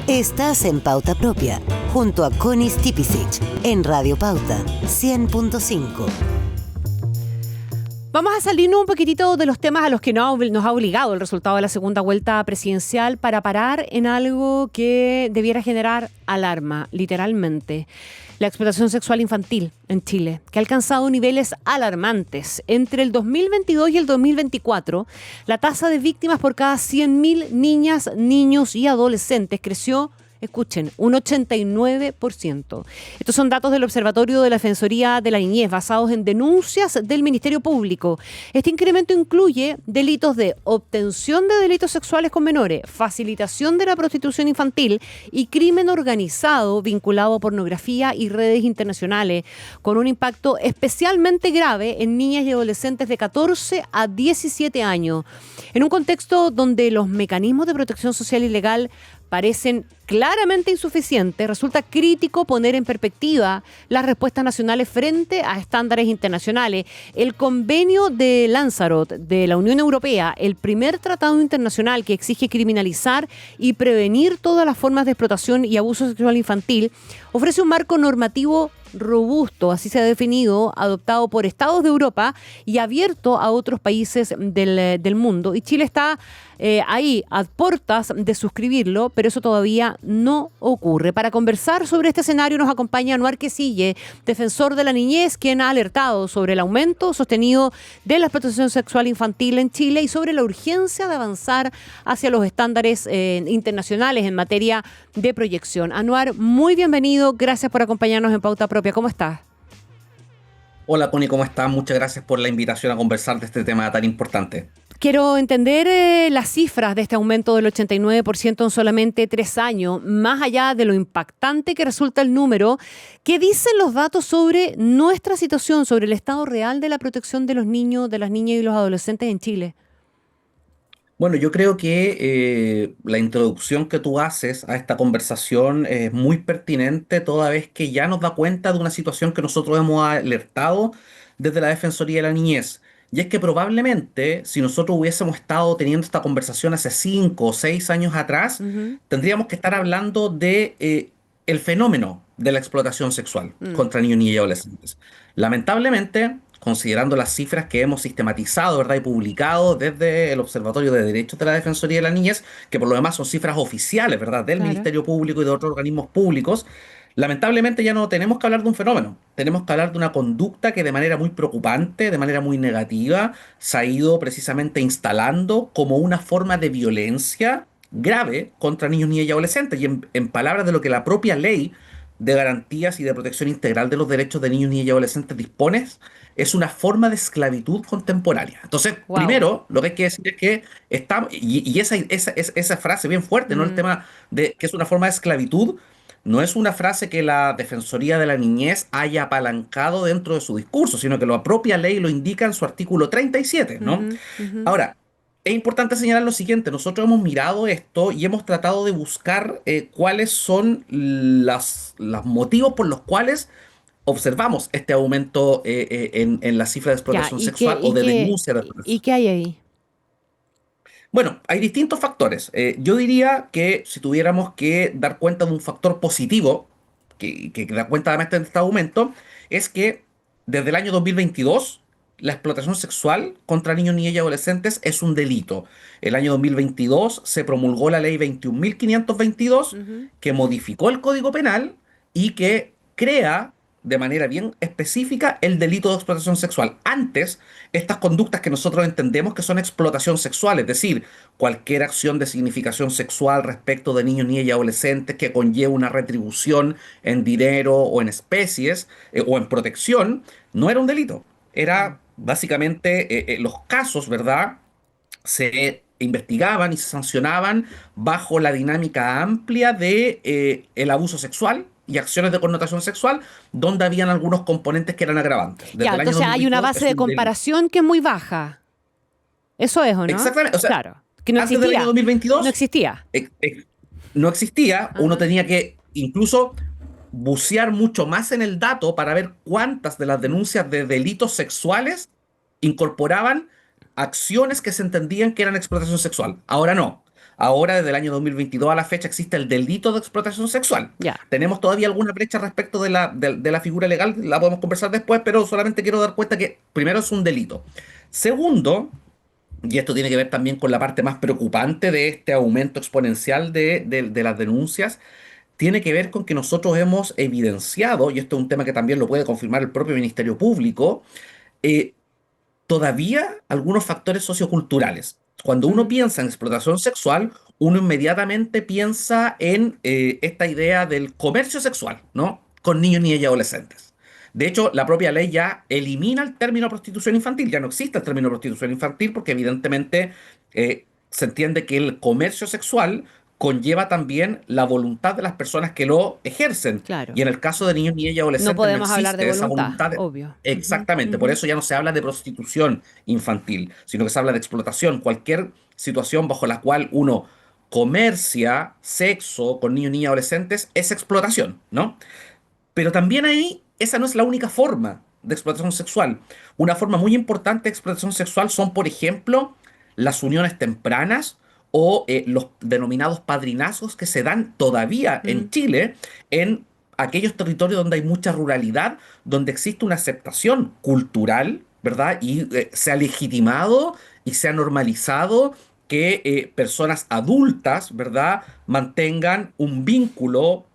Estás en Pauta Propia, junto a Connie Stipicic, en Radio Pauta 100.5. Vamos a salirnos un poquitito de los temas a los que nos ha obligado el resultado de la segunda vuelta presidencial para parar en algo que debiera generar alarma, literalmente. La explotación sexual infantil en Chile, que ha alcanzado niveles alarmantes. Entre el 2022 y el 2024, la tasa de víctimas por cada 100.000 niñas, niños y adolescentes creció, escuchen, un 89%. Estos son datos del Observatorio de la Defensoría de la Niñez, basados en denuncias del Ministerio Público. Este incremento incluye delitos de obtención de delitos sexuales con menores, facilitación de la prostitución infantil y crimen organizado vinculado a pornografía y redes internacionales, con un impacto especialmente grave en niñas y adolescentes de 14 a 17 años. En un contexto donde los mecanismos de protección social y legal parecen claramente insuficientes, resulta crítico poner en perspectiva las respuestas nacionales frente a estándares internacionales. El convenio de Lanzarote de la Unión Europea, el primer tratado internacional que exige criminalizar y prevenir todas las formas de explotación y abuso sexual infantil, ofrece un marco normativo robusto, así se ha definido, adoptado por estados de Europa y abierto a otros países del mundo. Y Chile está ahí a puertas de suscribirlo, pero eso todavía no ocurre. Para conversar sobre este escenario nos acompaña Anuar Quisille, defensor de la niñez, quien ha alertado sobre el aumento sostenido de la explotación sexual infantil en Chile y sobre la urgencia de avanzar hacia los estándares internacionales en materia de proyección. Anuar, muy bienvenido, gracias por acompañarnos en Pauta Propia. ¿Cómo estás? Hola, Connie, ¿cómo estás? Muchas gracias por la invitación a conversar de este tema tan importante. Quiero entender las cifras de este aumento del 89% en solamente 3 años, más allá de lo impactante que resulta el número. ¿Qué dicen los datos sobre nuestra situación, sobre el estado real de la protección de los niños, de las niñas y los adolescentes en Chile? Bueno, yo creo que la introducción que tú haces a esta conversación es muy pertinente, toda vez que ya nos da cuenta de una situación que nosotros hemos alertado desde la Defensoría de la Niñez. Y es que probablemente, si nosotros hubiésemos estado teniendo esta conversación hace 5 o 6 años atrás, tendríamos que estar hablando de el fenómeno de la explotación sexual contra niños, niñas y adolescentes. Lamentablemente, considerando las cifras que hemos sistematizado, ¿verdad?, y publicado desde el Observatorio de Derechos de la Defensoría de la Niñez, que por lo demás son cifras oficiales, ¿verdad?, del Ministerio Público y de otros organismos públicos, lamentablemente ya no tenemos que hablar de un fenómeno, tenemos que hablar de una conducta que de manera muy preocupante, de manera muy negativa, se ha ido precisamente instalando como una forma de violencia grave contra niños, niñas y adolescentes. Y en palabras de lo que la propia ley de garantías y de protección integral de los derechos de niños, niñas y adolescentes dispone, es una forma de esclavitud contemporánea. Entonces, primero, lo que hay que decir es que estamos, y esa frase bien fuerte, ¿no? El tema de que es una forma de esclavitud, no es una frase que la Defensoría de la Niñez haya apalancado dentro de su discurso, sino que la propia ley lo indica en su artículo 37, ¿no? Ahora, es importante señalar lo siguiente: nosotros hemos mirado esto y hemos tratado de buscar cuáles son los motivos por los cuales observamos este aumento en la cifra de explotación sexual o de denuncia de explotación. ¿Y qué hay ahí? Bueno, hay distintos factores. Yo diría que si tuviéramos que dar cuenta de un factor positivo, que da cuenta además de este aumento, es que desde el año 2022 la explotación sexual contra niños, niñas y adolescentes es un delito. El año 2022 se promulgó la ley 21.522, que modificó el Código Penal y que crea de manera bien específica el delito de explotación sexual. Antes, estas conductas que nosotros entendemos que son explotación sexual, es decir, cualquier acción de significación sexual respecto de niños, niñas y adolescentes que conlleve una retribución en dinero o en especies o en protección, no era un delito. Era básicamente los casos, ¿verdad?, se investigaban y se sancionaban bajo la dinámica amplia de el abuso sexual y acciones de connotación sexual, donde habían algunos componentes que eran agravantes. Ya, entonces hay una base de comparación que es muy baja. Eso es, ¿o no? Exactamente. O sea, claro, que no antes existía. del año 2022 No existía. No existía. Uno tenía que incluso bucear mucho más en el dato para ver cuántas de las denuncias de delitos sexuales incorporaban acciones que se entendían que eran explotación sexual. Ahora no. Ahora, desde el año 2022 a la fecha, existe el delito de explotación sexual. Ya. Tenemos todavía alguna brecha respecto de la figura legal, la podemos conversar después, pero solamente quiero dar cuenta que primero es un delito. Segundo, y esto tiene que ver también con la parte más preocupante de este aumento exponencial de las denuncias, tiene que ver con que nosotros hemos evidenciado, y esto es un tema que también lo puede confirmar el propio Ministerio Público, eh, todavía algunos factores socioculturales. Cuando uno Mm, piensa en explotación sexual, uno inmediatamente piensa en esta idea del comercio sexual, ¿no? Con niños, niñas y adolescentes. De hecho, la propia ley ya elimina el término prostitución infantil, ya no existe el término prostitución infantil porque evidentemente se entiende que el comercio sexual conlleva también la voluntad de las personas que lo ejercen. Y claro. en el caso de niños, niñas y No adolescentes no podemos hablar de existe esa voluntad, voluntad. obvio. Ujú, Exactamente, por ujú. eso ya no se habla de prostitución infantil, sino que se habla de explotación. Cualquier situación bajo la cual uno comercia sexo con niños, niñas, adolescentes es explotación, ¿no? Pero también ahí esa no es la única forma de explotación sexual. Una forma muy importante de explotación sexual son, por ejemplo, las uniones tempranas o los denominados padrinazgos que se dan todavía Mm, en Chile en aquellos territorios donde hay mucha ruralidad, donde existe una aceptación cultural, ¿verdad? Y se ha legitimado y se ha normalizado que personas adultas, ¿verdad?, mantengan un vínculo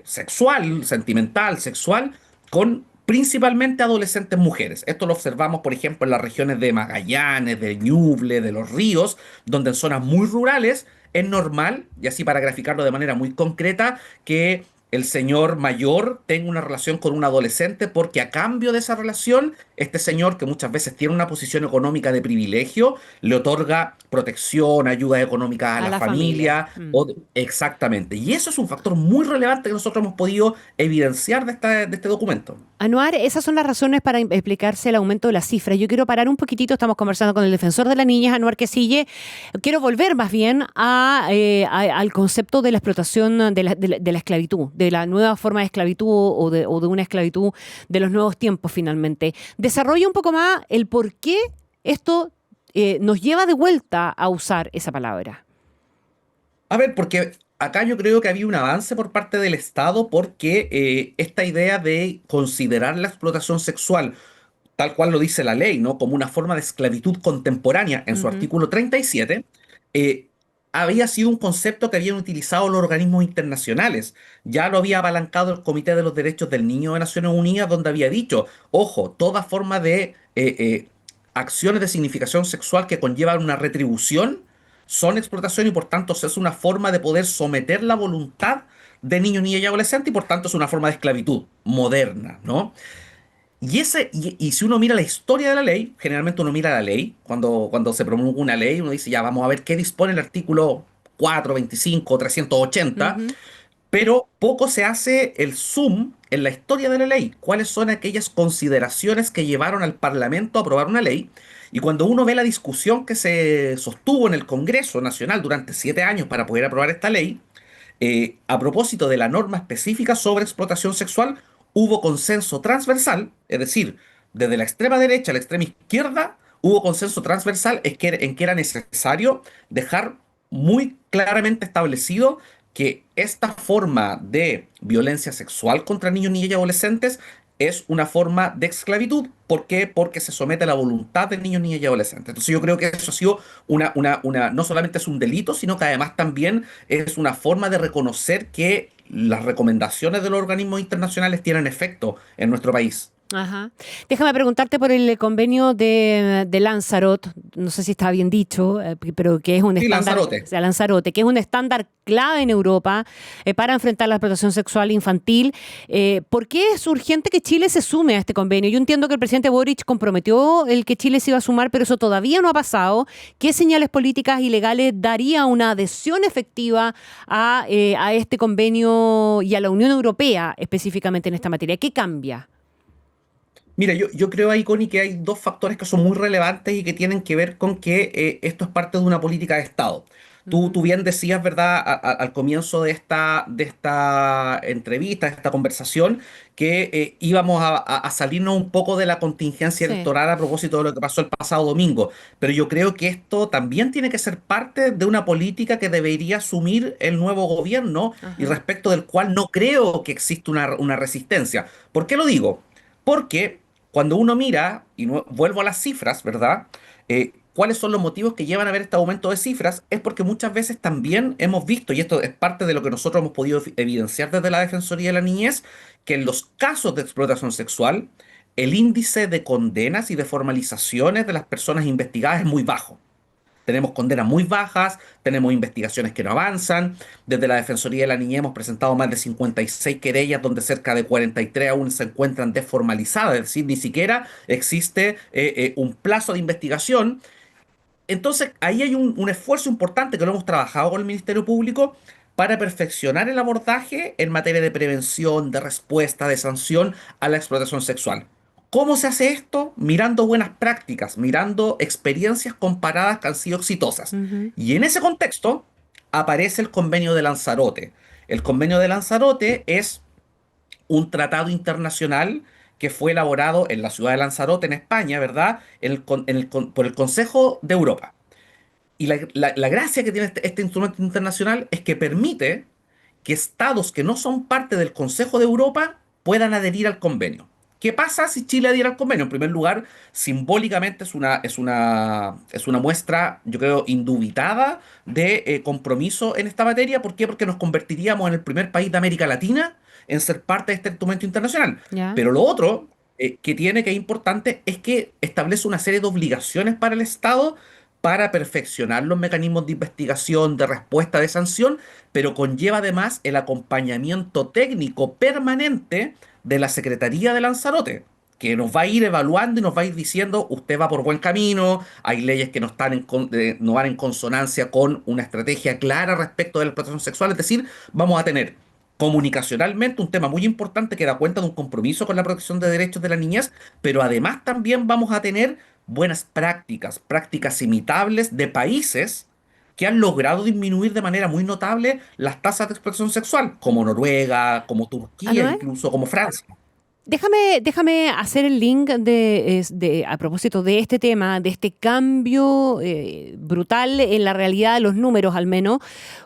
sexual, sentimental, sexual, con principalmente adolescentes mujeres. Esto lo observamos, por ejemplo, en las regiones de Magallanes, de Ñuble, de Los Ríos, donde en zonas muy rurales es normal, y así para graficarlo de manera muy concreta, que el señor mayor tenga una relación con un adolescente porque a cambio de esa relación, este señor, que muchas veces tiene una posición económica de privilegio, le otorga protección, ayuda económica a a la la familia. familia. Mm. Exactamente. Y eso es un factor muy relevante que nosotros hemos podido evidenciar de este documento. Anuar, esas son las razones para explicarse el aumento de las cifras. Yo quiero parar un poquitito, estamos conversando con el defensor de la niña, Anuar Quesille. Quiero volver más bien al concepto de la explotación de la esclavitud, de la nueva forma de esclavitud o de una esclavitud de los nuevos tiempos finalmente. Desarrolla un poco más el por qué esto nos lleva de vuelta a usar esa palabra. A ver, porque acá yo creo que había un avance por parte del Estado porque esta idea de considerar la explotación sexual, tal cual lo dice la ley, ¿no? Como una forma de esclavitud contemporánea en su Ujú, artículo 37, eh, había sido un concepto que habían utilizado los organismos internacionales. Ya lo había apalancado el Comité de los Derechos del Niño de Naciones Unidas, donde había dicho, ojo, toda forma de acciones de significación sexual que conllevan una retribución son explotación y por tanto es una forma de poder someter la voluntad de niños, niñas y adolescentes y por tanto es una forma de esclavitud moderna, ¿no? Y si uno mira la historia de la ley, generalmente uno mira la ley, cuando se promulga una ley, uno dice, ya vamos a ver qué dispone el artículo 425 380, ujú. pero poco se hace el zoom en la historia de la ley, cuáles son aquellas consideraciones que llevaron al Parlamento a aprobar una ley. Y cuando uno ve la discusión que se sostuvo en el Congreso Nacional durante 7 años para poder aprobar esta ley, a propósito de la norma específica sobre explotación sexual, hubo consenso transversal, es decir, desde la extrema derecha a la extrema izquierda, hubo consenso transversal en que era necesario dejar muy claramente establecido que esta forma de violencia sexual contra niños, niñas y adolescentes es una forma de esclavitud. ¿Por qué? Porque se somete a la voluntad de niños, niñas y adolescentes. Entonces yo creo que eso ha sido no solamente es un delito, sino que además también es una forma de reconocer que las recomendaciones de los organismos internacionales tienen efecto en nuestro país. Ajá. Déjame preguntarte por el convenio de Lanzarote, no sé si está bien dicho, pero que es un Sí, estándar, o Lanzarote. sea, Lanzarote, que es un estándar clave en Europa para enfrentar la explotación sexual infantil. ¿Por qué es urgente que Chile se sume a este convenio? Yo entiendo que el presidente Boric comprometió el que Chile se iba a sumar, pero eso todavía no ha pasado. ¿Qué señales políticas y legales daría una adhesión efectiva a este convenio y a la Unión Europea específicamente en esta materia? ¿Qué cambia? Mira, yo creo ahí, Connie, que hay dos factores que son muy relevantes y que tienen que ver con que esto es parte de una política de Estado. Tú bien decías, ¿verdad?, al comienzo de esta entrevista, de esta conversación, que íbamos a salirnos un poco de la contingencia Sí. electoral a propósito de lo que pasó el pasado domingo. Pero yo creo que esto también tiene que ser parte de una política que debería asumir el nuevo gobierno y Ajá. respecto del cual no creo que exista una resistencia. ¿Por qué lo digo? Porque cuando uno mira, y vuelvo a las cifras, ¿verdad? ¿Cuáles son los motivos que llevan a ver este aumento de cifras? Es porque muchas veces también hemos visto, y esto es parte de lo que nosotros hemos podido evidenciar desde la Defensoría de la Niñez, que en los casos de explotación sexual, el índice de condenas y de formalizaciones de las personas investigadas es muy bajo. Tenemos condenas muy bajas, tenemos investigaciones que no avanzan. Desde la Defensoría de la Niñez hemos presentado más de 56 querellas, donde cerca de 43 aún se encuentran desformalizadas, es decir, ni siquiera existe un plazo de investigación. Entonces, ahí hay un esfuerzo importante que lo hemos trabajado con el Ministerio Público para perfeccionar el abordaje en materia de prevención, de respuesta, de sanción a la explotación sexual. ¿Cómo se hace esto? Mirando buenas prácticas, mirando experiencias comparadas que han sido exitosas. Ujú. Y en ese contexto aparece el convenio de Lanzarote. El convenio de Lanzarote es un tratado internacional que fue elaborado en la ciudad de Lanzarote, en España, ¿verdad? Por el Consejo de Europa. Y la gracia que tiene este instrumento internacional es que permite que estados que no son parte del Consejo de Europa puedan adherir al convenio. ¿Qué pasa si Chile adhiere al convenio? En primer lugar, simbólicamente es una muestra, yo creo, indubitada de compromiso en esta materia. ¿Por qué? Porque nos convertiríamos en el primer país de América Latina en ser parte de este instrumento internacional. ¿Ya? Pero lo otro que es importante, es que establece una serie de obligaciones para el Estado para perfeccionar los mecanismos de investigación, de respuesta, de sanción, pero conlleva además el acompañamiento técnico permanente de la Secretaría de Lanzarote, que nos va a ir evaluando y nos va a ir diciendo, usted va por buen camino, hay leyes que no van en consonancia con una estrategia clara respecto de la explotación sexual, es decir, vamos a tener comunicacionalmente un tema muy importante que da cuenta de un compromiso con la protección de derechos de la niñez, pero además también vamos a tener buenas prácticas, prácticas imitables de países que han logrado disminuir de manera muy notable las tasas de explotación sexual, como Noruega, como Turquía, Anuel, incluso como Francia. déjame hacer el link a propósito de este tema, de este cambio brutal en la realidad de los números al menos,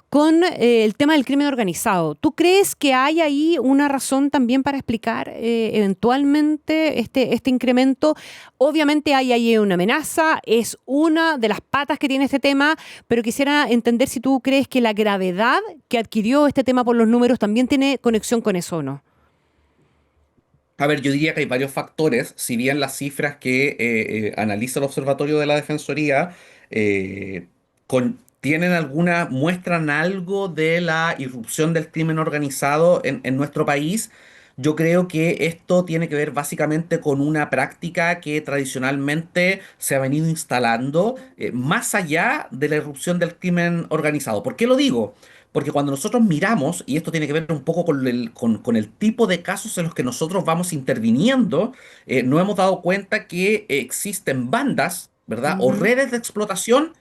con el tema del crimen organizado. ¿Tú crees que hay ahí una razón también para explicar eventualmente este incremento? Obviamente hay ahí una amenaza, es una de las patas que tiene este tema, pero quisiera entender si tú crees que la gravedad que adquirió este tema por los números también tiene conexión con eso o no. A ver, yo diría que hay varios factores, si bien las cifras que analiza el Observatorio de la Defensoría muestran algo de la irrupción del crimen organizado en nuestro país. Yo creo que esto tiene que ver básicamente con una práctica que tradicionalmente se ha venido instalando más allá de la irrupción del crimen organizado. ¿Por qué lo digo? Porque cuando nosotros miramos, y esto tiene que ver un poco con el tipo de casos en los que nosotros vamos interviniendo, nos hemos dado cuenta que existen bandas, ¿verdad? O Ujú. redes de explotación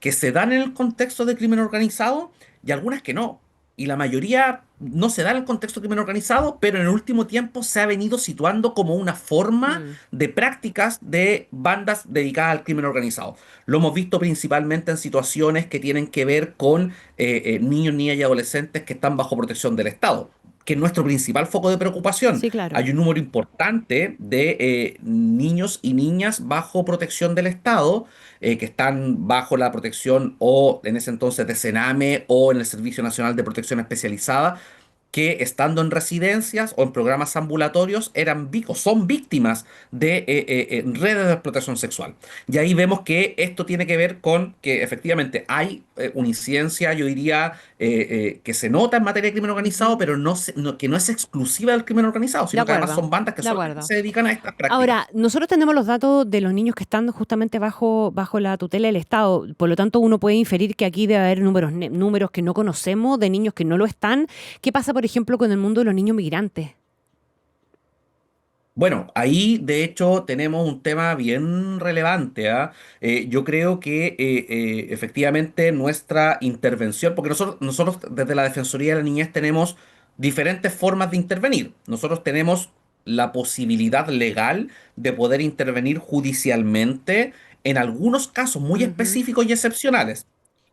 que se dan en el contexto de crimen organizado y algunas que no. Y la mayoría no se da en el contexto de crimen organizado, pero en el último tiempo se ha venido situando como una forma Mm. de prácticas de bandas dedicadas al crimen organizado. Lo hemos visto principalmente en situaciones que tienen que ver con niños, niñas y adolescentes que están bajo protección del Estado, que es nuestro principal foco de preocupación. Sí, claro. Hay un número importante de niños y niñas bajo protección del Estado, que están bajo la protección o en ese entonces de Sename o en el Servicio Nacional de Protección Especializada, que estando en residencias o en programas ambulatorios o son víctimas de redes de explotación sexual. Y ahí vemos que esto tiene que ver con que efectivamente hay una incidencia, yo diría, que se nota en materia de crimen organizado, Ujú. pero que no es exclusiva del crimen organizado, De sino que además acuerdo, son bandas que de solamente acuerdo. se dedican a estas prácticas. Ahora, nosotros tenemos los datos de los niños que están justamente bajo la tutela del Estado. Por lo tanto, uno puede inferir que aquí debe haber números que no conocemos, de niños que no lo están. ¿Qué pasa, por ejemplo, con el mundo de los niños migrantes? Bueno, ahí de hecho tenemos un tema bien relevante, ¿ah? Yo creo que efectivamente nuestra intervención, porque nosotros desde la Defensoría de la Niñez tenemos diferentes formas de intervenir. Nosotros tenemos la posibilidad legal de poder intervenir judicialmente en algunos casos muy Ujú, específicos y excepcionales.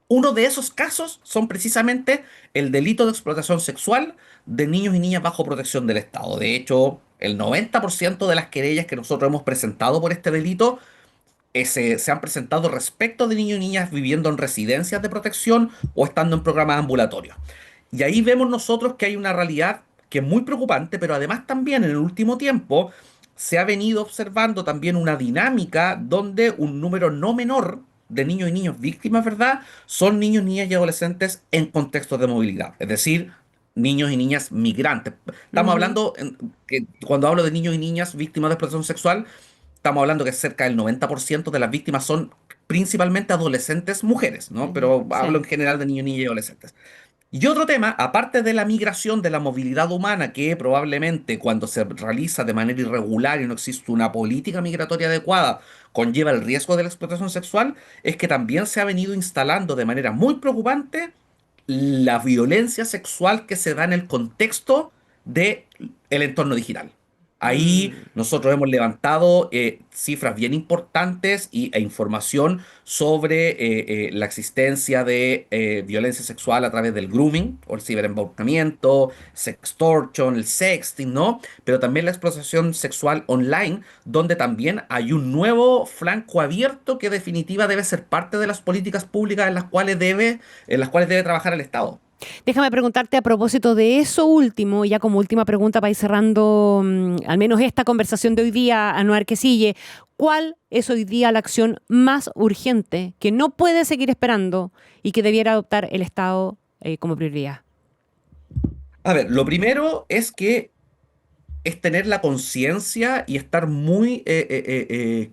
Uno de esos casos son precisamente el delito de explotación sexual de niños y niñas bajo protección del Estado. De hecho, el 90% de las querellas que nosotros hemos presentado por este delito se han presentado respecto de niños y niñas viviendo en residencias de protección o estando en programas ambulatorios. Y ahí vemos nosotros que hay una realidad que es muy preocupante, pero además también en el último tiempo se ha venido observando también una dinámica donde un número no menor de niños y niñas víctimas, ¿verdad? Son niños, niñas y adolescentes en contextos de movilidad, es decir, niños y niñas migrantes. Estamos ujú, hablando, que cuando hablo de niños y niñas víctimas de explotación sexual, estamos hablando que cerca del 90% de las víctimas son principalmente adolescentes mujeres, ¿no? ujú, Pero hablo sí. en general de niños, niñas y adolescentes. Y otro tema, aparte de la migración, de la movilidad humana, que probablemente cuando se realiza de manera irregular y no existe una política migratoria adecuada, conlleva el riesgo de la explotación sexual, es que también se ha venido instalando de manera muy preocupante la violencia sexual que se da en el contexto del entorno digital. Ahí Mm. nosotros hemos levantado cifras bien importantes e información sobre la existencia de violencia sexual a través del grooming o el ciberembaucamiento, sextortion, el sexting, ¿no? Pero también la explotación sexual online, donde también hay un nuevo flanco abierto que definitiva debe ser parte de las políticas públicas en las cuales debe trabajar el Estado. Déjame preguntarte a propósito de eso último, ya como última pregunta para ir cerrando al menos esta conversación de hoy día, Anuar Quesille. ¿Cuál es hoy día la acción más urgente que no puede seguir esperando y que debiera adoptar el Estado como prioridad? A ver, lo primero es tener la conciencia y estar muy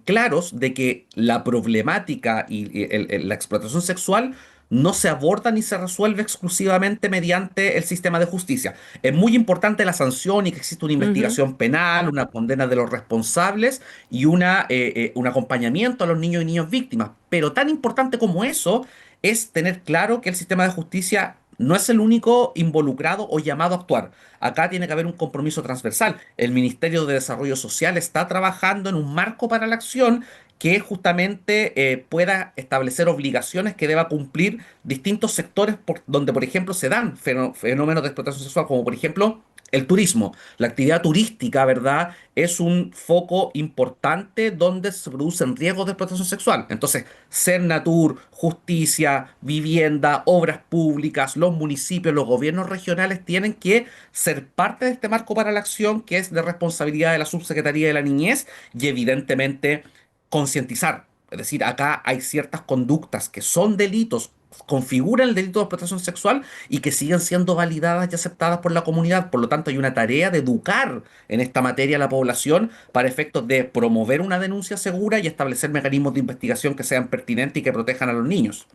claros de que la problemática y la explotación sexual no se aborda ni se resuelve exclusivamente mediante el sistema de justicia. Es muy importante la sanción y que exista una Ujú. investigación penal, una condena de los responsables y un acompañamiento a los niños y niñas víctimas. Pero tan importante como eso es tener claro que el sistema de justicia no es el único involucrado o llamado a actuar. Acá tiene que haber un compromiso transversal. El Ministerio de Desarrollo Social está trabajando en un marco para la acción que justamente pueda establecer obligaciones que deba cumplir distintos sectores donde, por ejemplo, se dan fenómenos de explotación sexual, como por ejemplo el turismo. La actividad turística, ¿verdad? Es un foco importante donde se producen riesgos de explotación sexual. Entonces, Sernatur, justicia, vivienda, obras públicas, los municipios, los gobiernos regionales tienen que ser parte de este marco para la acción que es de responsabilidad de la Subsecretaría de la Niñez y evidentemente concientizar. Es decir, acá hay ciertas conductas que son delitos, configuran el delito de explotación sexual y que siguen siendo validadas y aceptadas por la comunidad. Por lo tanto, hay una tarea de educar en esta materia a la población para efectos de promover una denuncia segura y establecer mecanismos de investigación que sean pertinentes y que protejan a los niños.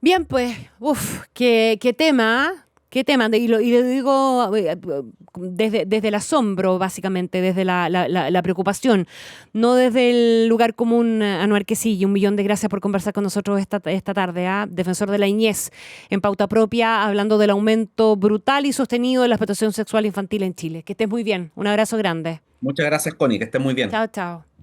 Bien, pues, uff, qué tema, ¿ah? Qué tema, y lo digo desde el asombro, básicamente, desde la preocupación, no desde el lugar común, Anuar Quesillo. Un millón de gracias por conversar con nosotros esta tarde, ¿ah? Defensor de la niñez en Pauta Propia, hablando del aumento brutal y sostenido de la explotación sexual infantil en Chile. Que estés muy bien, un abrazo grande. Muchas gracias, Connie, que estés muy bien. Chao, chao.